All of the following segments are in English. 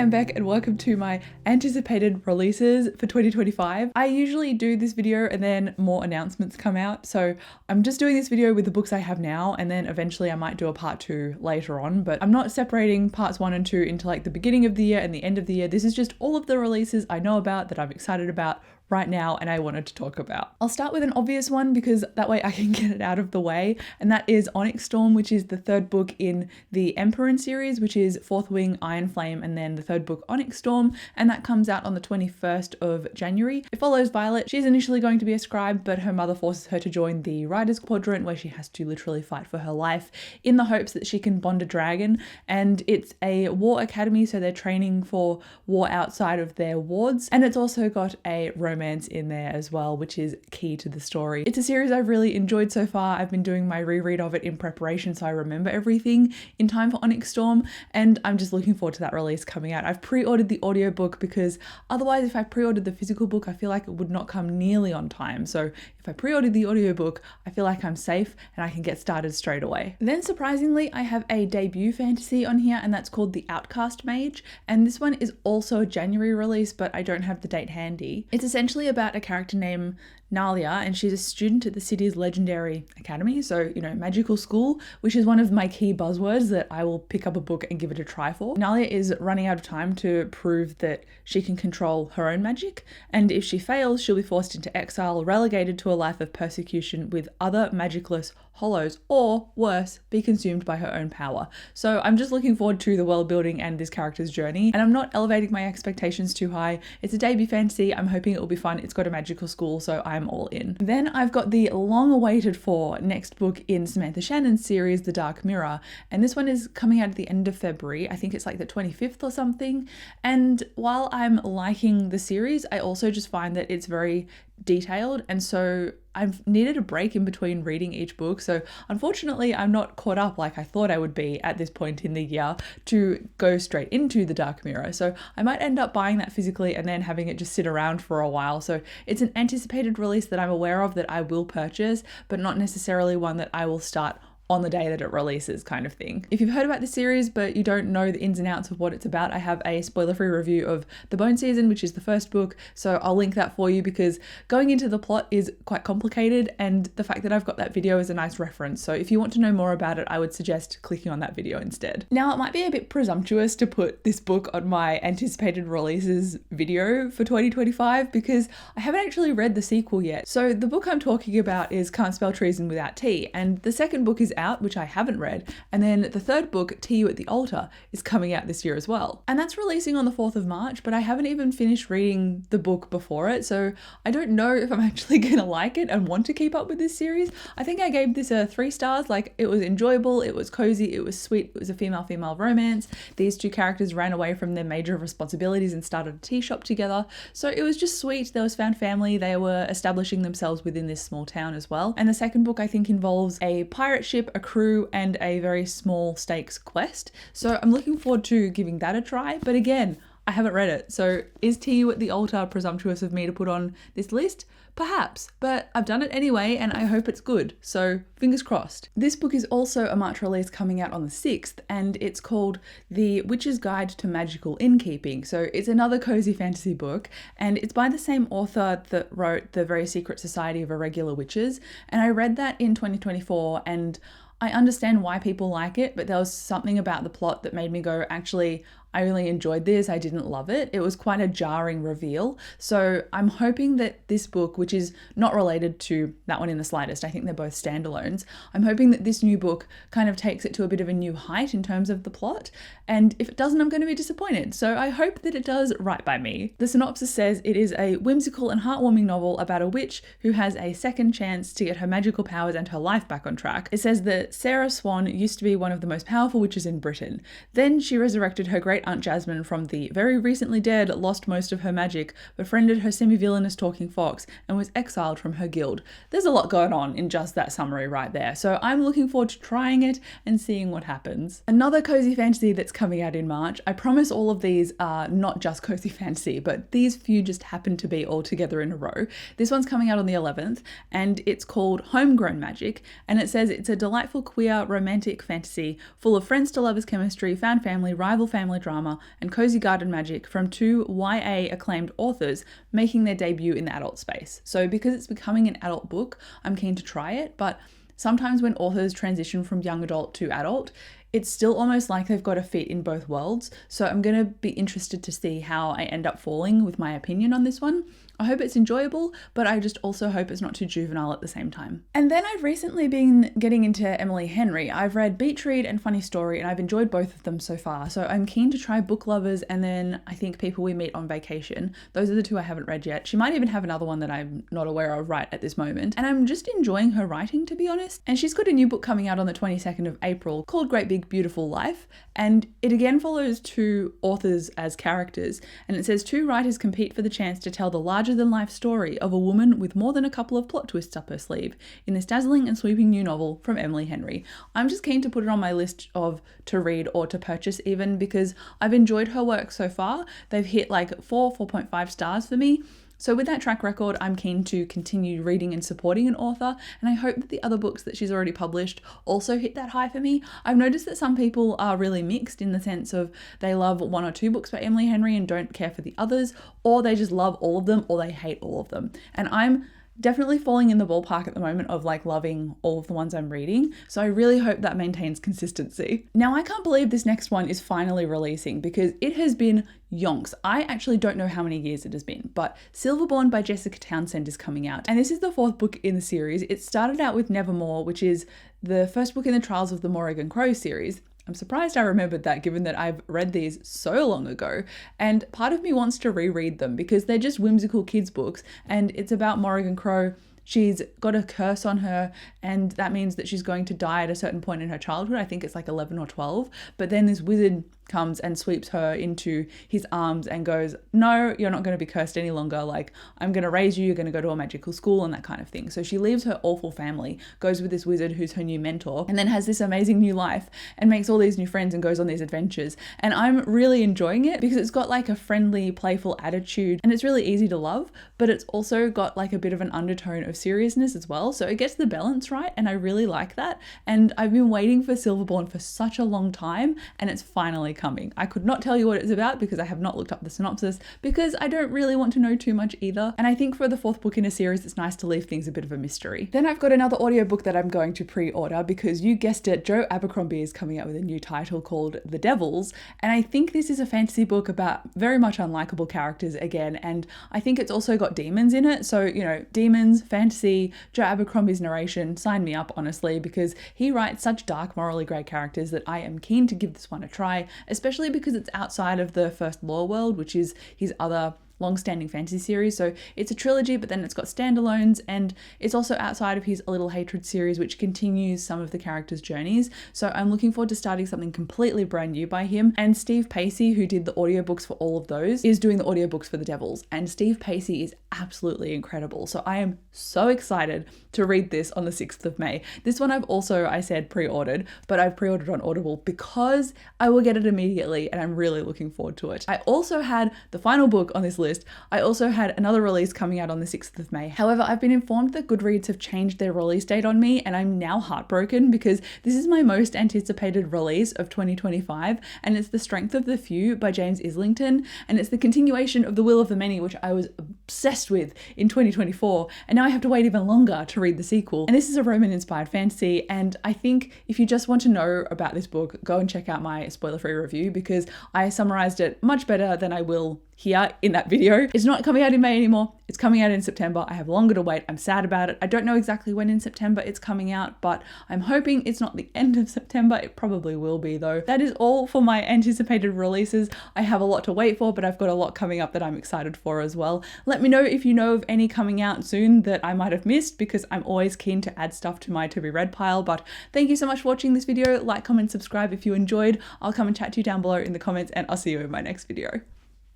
am Beck and welcome to my anticipated releases for 2025. I usually do this video and then more announcements come out. So I'm just doing this video with the books I have now, and then eventually I might do a part 2 later on, but I'm not separating parts 1 and 2 into like the beginning of the year and the end of the year. This is just all of the releases I know about that I'm excited about right now and I wanted to talk about. I'll start with an obvious one because that way I can get it out of the way, and that is Onyx Storm, which is the third book in the Emperor series, which is Fourth Wing, Iron Flame, and then the third book Onyx Storm, and that comes out on the 21st of January. It follows Violet. She's initially going to be a scribe, but her mother forces her to join the Riders Quadrant, where she has to literally fight for her life in the hopes that she can bond a dragon. And it's a war academy, so they're training for war outside of their wards, and it's also got a romance in there as well, which is key to the story. It's a series I've really enjoyed so far. I've been doing my reread of it in preparation so I remember everything in time for Onyx Storm, and I'm just looking forward to that release coming out. I've pre-ordered the audiobook because otherwise if I pre-ordered the physical book I feel like it would not come nearly on time. So if I pre-ordered the audiobook I feel like I'm safe and I can get started straight away. Then surprisingly I have a debut fantasy on here, and that's called The Outcast Mage, and this one is also a January release but I don't have the date handy. It's essentially about a character named Nalia, and she's a student at the city's legendary academy, so magical school, which is one of my key buzzwords that I will pick up a book and give it a try for. Nalia is running out of time to prove that she can control her own magic, and if she fails she'll be forced into exile, relegated to a life of persecution with other magicless hollows, or worse, be consumed by her own power. So I'm just looking forward to the world building and this character's journey, and I'm not elevating my expectations too high. It's a debut fantasy. I'm hoping it will be fun. It's got a magical school, so I'm all in. Then I've got the long awaited for next book in Samantha Shannon's series, The Dark Mirror, and this one is coming out at the end of February. I think it's like the 25th or something, and while I'm liking the series I also just find that it's very detailed, and so I've needed a break in between reading each book, so unfortunately I'm not caught up like I thought I would be at this point in the year to go straight into The Dark Mirror. So I might end up buying that physically and then having it just sit around for a while. So it's an anticipated release that I'm aware of that I will purchase, but not necessarily one that I will start on the day that it releases, kind of thing. If you've heard about this series but you don't know the ins and outs of what it's about, I have a spoiler-free review of The Bone Season, which is the first book, so I'll link that for you because going into the plot is quite complicated, and the fact that I've got that video is a nice reference. So if you want to know more about it, I would suggest clicking on that video instead. Now, it might be a bit presumptuous to put this book on my anticipated releases video for 2025 because I haven't actually read the sequel yet. So the book I'm talking about is Can't Spell Treason Without Tea, and the second book is out, which I haven't read, and then the third book, Tea You at the Altar, is coming out this year as well, and that's releasing on the 4th of March, but I haven't even finished reading the book before it, so I don't know if I'm actually gonna like it and want to keep up with this series. I think I gave this a 3 stars. Like, it was enjoyable, it was cozy, it was sweet, it was a female-female romance. These two characters ran away from their major responsibilities and started a tea shop together, so it was just sweet. There was found family, they were establishing themselves within this small town as well. And the second book I think involves a pirate ship, a crew, and a very small stakes quest. So I'm looking forward to giving that a try, but again, I haven't read it. So is Tea You at the Altar presumptuous of me to put on this list? Perhaps, but I've done it anyway and I hope it's good, so fingers crossed. This book is also a March release coming out on the 6th, and it's called The Witch's Guide to Magical Innkeeping. So it's another cozy fantasy book, and it's by the same author that wrote The Very Secret Society of Irregular Witches, and I read that in 2024 and I understand why people like it, but there was something about the plot that made me go, actually, I really enjoyed this. I didn't love it. It was quite a jarring reveal. So I'm hoping that this book, which is not related to that one in the slightest, I think they're both standalones, I'm hoping that this new book kind of takes it to a bit of a new height in terms of the plot. And if it doesn't, I'm going to be disappointed. So I hope that it does right by me. The synopsis says it is a whimsical and heartwarming novel about a witch who has a second chance to get her magical powers and her life back on track. It says that Sarah Swan used to be one of the most powerful witches in Britain. Then she resurrected her great Aunt Jasmine from the very recently dead, lost most of her magic, befriended her semi-villainous talking fox, and was exiled from her guild. There's a lot going on in just that summary right there, so I'm looking forward to trying it and seeing what happens. Another cozy fantasy that's coming out in March, I promise all of these are not just cozy fantasy, but these few just happen to be all together in a row. This one's coming out on the 11th, and it's called Homegrown Magic, and it says it's a delightful queer romantic fantasy full of friends to lovers chemistry, found family, rival family drama, drama, and cozy garden magic from 2 YA acclaimed authors making their debut in the adult space. So because it's becoming an adult book, I'm keen to try it, but sometimes when authors transition from young adult to adult, it's still almost like they've got a fit in both worlds. So I'm going to be interested to see how I end up falling with my opinion on this one. I hope it's enjoyable, but I just also hope it's not too juvenile at the same time. And then I've recently been getting into Emily Henry. I've read Beach Read and Funny Story, and I've enjoyed both of them so far. So I'm keen to try Book Lovers and then I think People We Meet on Vacation. Those are the 2 I haven't read yet. She might even have another one that I'm not aware of right at this moment. And I'm just enjoying her writing, to be honest. And she's got a new book coming out on the 22nd of April called Great Big Beautiful Life. And it again follows 2 authors as characters. And it says 2 writers compete for the chance to tell the larger than life story of a woman with more than a couple of plot twists up her sleeve in this dazzling and sweeping new novel from Emily Henry. I'm just keen to put it on my list of to read or to purchase even because I've enjoyed her work so far. They've hit like 4.5 stars for me. So with that track record, I'm keen to continue reading and supporting an author, and I hope that the other books that she's already published also hit that high for me. I've noticed that some people are really mixed in the sense of they love 1 or 2 books by Emily Henry and don't care for the others, or they just love all of them, or they hate all of them. And I'm definitely falling in the ballpark at the moment of like loving all of the ones I'm reading. So I really hope that maintains consistency. Now I can't believe this next one is finally releasing because it has been yonks. I actually don't know how many years it has been, but Silverborn by Jessica Townsend is coming out. And this is the 4th book in the series. It started out with Nevermore, which is the first book in the Trials of the Morrigan Crow series. I'm surprised I remembered that given that I've read these so long ago, and part of me wants to reread them because they're just whimsical kids books and it's about Morrigan Crow. She's got a curse on her and that means that she's going to die at a certain point in her childhood. I think it's like 11 or 12, but then this wizard comes and sweeps her into his arms and goes, no, you're not going to be cursed any longer. Like, I'm going to raise you, you're going to go to a magical school and that kind of thing. So she leaves her awful family, goes with this wizard who's her new mentor, and then has this amazing new life and makes all these new friends and goes on these adventures. And I'm really enjoying it because it's got like a friendly, playful attitude and it's really easy to love, but it's also got like a bit of an undertone of seriousness as well. So it gets the balance right and I really like that. And I've been waiting for Silverborn for such a long time and it's finally coming. I could not tell you what it's about because I have not looked up the synopsis because I don't really want to know too much either. And I think for the 4th book in a series, it's nice to leave things a bit of a mystery. Then I've got another audiobook that I'm going to pre-order because you guessed it, Joe Abercrombie is coming out with a new title called The Devils. And I think this is a fantasy book about very much unlikable characters again. And I think it's also got demons in it. So, you know, demons, fantasy, Joe Abercrombie's narration, sign me up honestly, because he writes such dark, morally grey characters that I am keen to give this one a try, especially because it's outside of the First Law world, which is his other long-standing fantasy series. So it's a trilogy, but then it's got standalones, and it's also outside of his A Little Hatred series, which continues some of the characters' journeys. So I'm looking forward to starting something completely brand new by him. And Steve Pacey, who did the audiobooks for all of those, is doing the audiobooks for The Devils. And Steve Pacey is absolutely incredible. So I am so excited to read this on the 6th of May. This one I've also, I said pre-ordered, but I've pre-ordered on Audible because I will get it immediately and I'm really looking forward to it. I also had the final book on this list. I also had another release coming out on the 6th of May. However, I've been informed that Goodreads have changed their release date on me and I'm now heartbroken because this is my most anticipated release of 2025 and it's The Strength of the Few by James Islington, and it's the continuation of The Will of the Many, which I was obsessed with in 2024, and now I have to wait even longer to read the sequel. And this is a Roman-inspired fantasy, and I think if you just want to know about this book, go and check out my spoiler-free review because I summarized it much better than I will here in that video. It's not coming out in May anymore. It's coming out in September. I have longer to wait. I'm sad about it. I don't know exactly when in September it's coming out, but I'm hoping it's not the end of September. It probably will be though. That is all for my anticipated releases. I have a lot to wait for, but I've got a lot coming up that I'm excited for as well. Let me know if you know of any coming out soon that I might have missed because I'm always keen to add stuff to my to be read pile. But thank you so much for watching this video. Like, comment, subscribe if you enjoyed. I'll come and chat to you down below in the comments and I'll see you in my next video.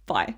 Bye.